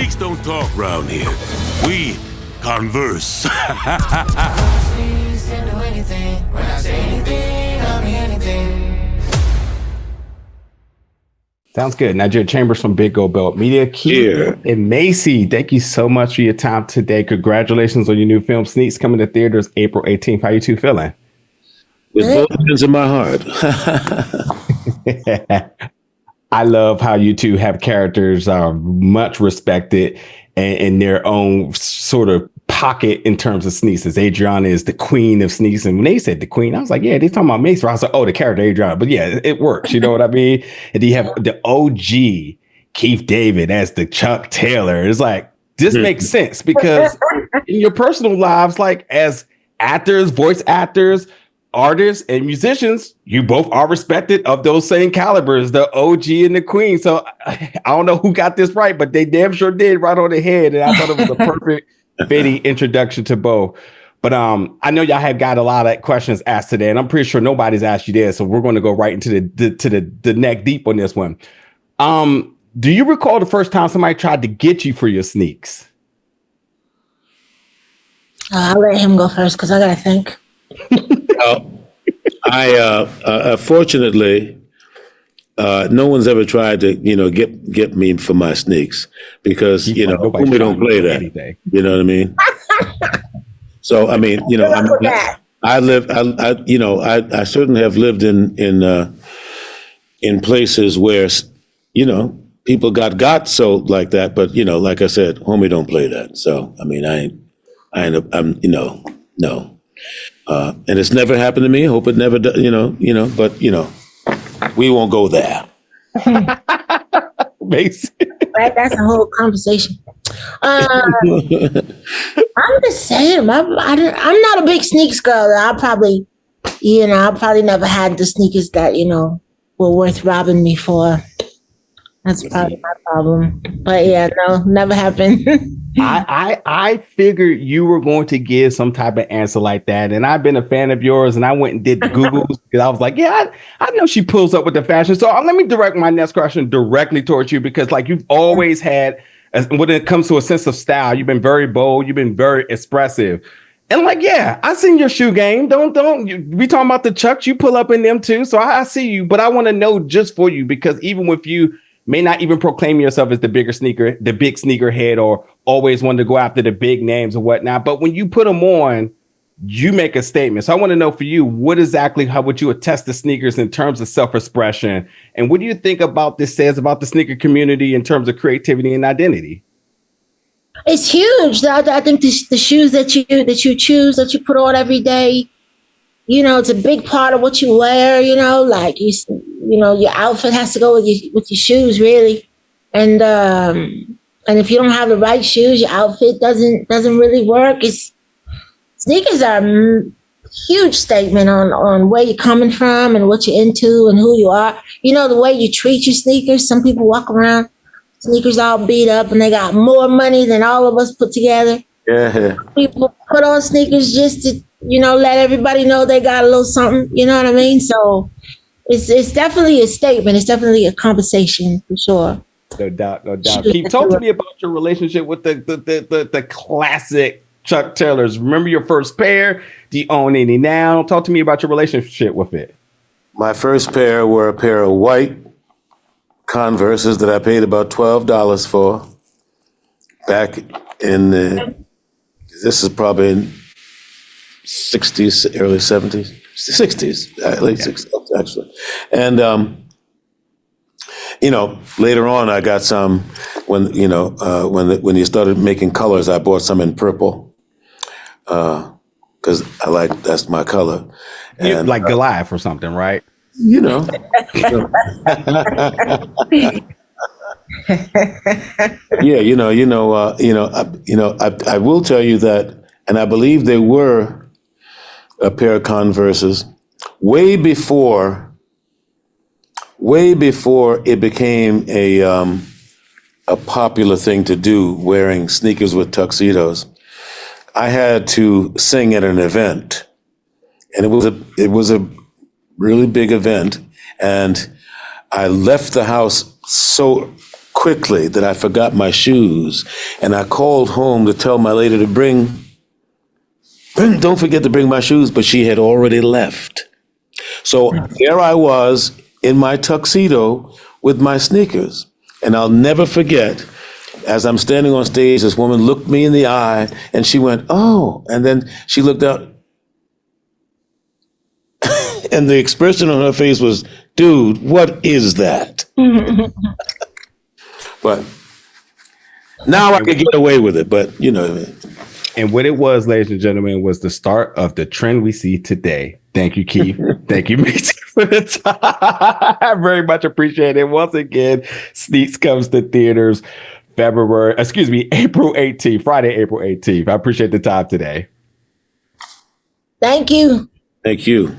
Sneaks don't talk round here. We converse. Please can't do anything. When I say anything, I mean anything. Sounds good. Nigeria Chambers from Big Gold Belt Media. Keith and Macy, thank you so much for your time today. Congratulations on your new film, Sneaks, coming to theaters April 18th. How you two feeling? With both hands in my heart. I love how you two have characters much respected in their own sort of pocket in terms of Sneaks. As Adriana is the queen of Sneaks. And when they said the queen, I was like, yeah, they're talking about Macy. I was like, oh, the character Adriana. But yeah, it works. You know what I mean? And then you have the OG Keith David as the Chuck Taylor. It's like, this makes sense because in your personal lives, like as actors, voice actors, artists and musicians, you both are respected of those same calibers, the OG and the queen. So I don't know who got this right, but they damn sure did right on the head. And I thought it was a perfect fitting introduction to both. But I know y'all have got a lot of questions asked today, and I'm pretty sure nobody's asked you this. So we're going to go right into the neck deep on this one. Do you recall the first time somebody tried to get you for your sneaks? I'll let him go first because I gotta think. I fortunately, no one's ever tried to, get me for my sneaks because, we don't play that. Anything. You know what I mean? So, I mean, I certainly have lived in places where, people got so like that. But, like I said, homie don't play that. So, I mean, no. And it's never happened to me. I hope it never does, but, we won't go there. Macy. Right, that's a whole conversation. I'm the same. I'm not a big sneaks girl. I probably never had the sneakers that, were worth robbing me for. That's probably my problem. But yeah, no, never happened. I figured you were going to give some type of answer like that. And I've been a fan of yours and I went and did Googles because I was like, yeah, I know she pulls up with the fashion. So let me direct my next question directly towards you because like you've always had, when it comes to a sense of style, you've been very bold. You've been very expressive. And like, yeah, I seen your shoe game. We talking about the Chucks, you pull up in them too. So I see you, but I want to know just for you, because even with you, may not even proclaim yourself as the big sneakerhead or always wanted to go after the big names or whatnot. But when you put them on, you make a statement. So I want to know for you, how would you attest to sneakers in terms of self-expression? And what do you think about this says about the sneaker community in terms of creativity and identity? It's huge. I think the shoes that you choose, that you put on every day, it's a big part of what you wear, like your outfit has to go with your shoes, really. And if you don't have the right shoes, your outfit doesn't really work. Sneakers are a huge statement on where you're coming from and what you're into and who you are. The way you treat your sneakers. Some people walk around sneakers all beat up and they got more money than all of us put together. Yeah. People put on sneakers just to, let everybody know they got a little something. You know what I mean? So it's definitely a statement. It's definitely a conversation for sure. No doubt. Keith, talk to me about your relationship with the classic Chuck Taylors. Remember your first pair? Do you own any now? Talk to me about your relationship with it. My first pair were a pair of white Converses that I paid about $12 for back in this is probably in 60s, early 70s, 60s, late 60s, actually. And, later on I got some when you started making colors, I bought some in purple because that's my color. And, like Goliath or something, right? I will tell you that, and I believe they were a pair of Converses way before it became a popular thing to do, wearing sneakers with tuxedos. I had to sing at an event, and it was a really big event, and I left the house so quickly that I forgot my shoes, and I called home to tell my lady to don't forget to bring my shoes, but she had already left. So there I was in my tuxedo with my sneakers. And I'll never forget, as I'm standing on stage, this woman looked me in the eye and she went, "Oh," and then she looked out and the expression on her face was, "Dude, what is that?" But now I could get away with it, but you know. And what it was, ladies and gentlemen, was the start of the trend we see today. Thank you, Keith. Thank you, Macy, for the time. I very much appreciate it. Once again, Sneaks comes to theaters April 18th, Friday, April 18th. I appreciate the time today. Thank you. Thank you.